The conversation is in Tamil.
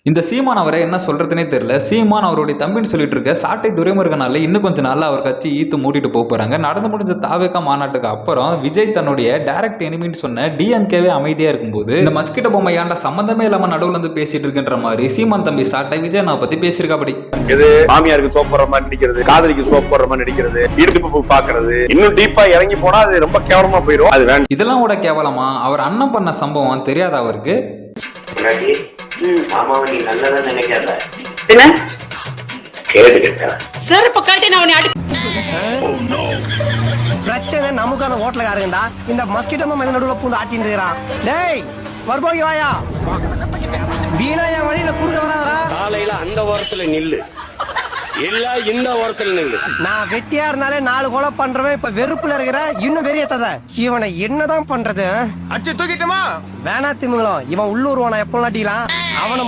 இந்த சீமான் அவரை என்ன சொல்றதுனே தெரியல. சீமான் அவருடைய தம்பின்னு சொல்லிட்டு இருக்க சாட்டை துரைமுருகனால இன்னும் கொஞ்சம் நாள்ல அவர் கட்சி ஈத்து மூடிட்டு போறாங்க. நடந்து முடிஞ்ச தாவேகா மாநாட்டுக்கு அப்புறம் விஜய் தன்னுடைய டைரக்ட் எனிமின்னு சொன்ன டிஎம்கேவே அமைதியா இருக்கும்போது இந்த மஸ்கிட்டோ பொம்மை ஏன்டா சம்பந்தமே இல்லாம நடுவுல இருந்து பேசிட்டு இருக்குன்ற மாதிரி சீமான் தம்பி சாட்டை விஜய் நான் பத்தி பேசியிருக்காப்படி. இது மாமியாருக்கு சோப் போடுற மாதிரி நடிக்கிறது, காதலிக்கு சோப் போடுற மாதிரி நடிக்கிறது, இடுப்பு பாக்குறது, இன்னும் டீப்பா இறங்கி போனா அது ரொம்ப கேவலமா போயிடும். அது வேணும். இதெல்லாம் கூட கேவலமா? அவர் அண்ணன் பண்ண சம்பவம் தெரியாத அவருக்கு? மாமாவை நீ நல்லதா நினைக்காத என்ன கேடு கேட்டா செருப்பு கட்டி நான் உன்னை அடி. பிரச்சனை நமக்கு அந்த ஹோட்டலுக்காரங்கடா. இந்த மஸ்கிட்டோ மம்ம நடுவுல பூந்து ஆட்டின்னு இருக்கிறான். டேய் வரபோகி வாயா, வீணா என் வழியில குறுக்க வராதடா. காலையில அந்த ஓரத்துல நில்லு, இல்ல இந்த ஓரத்துல நில்லு. நான் வெட்டியா இருந்தாலே 4 கொலை பண்றவன் இப்ப வெறுப்புல இருக்கிற, இன்னும் வெறியத்தத. இவனை என்னதான் பண்றது? அடிச்சு தூக்கிட்டுமா? வேணா திமுங்களும், இவன் உள்ளூர் எப்போ நாட்டிக்கலாம் அவனை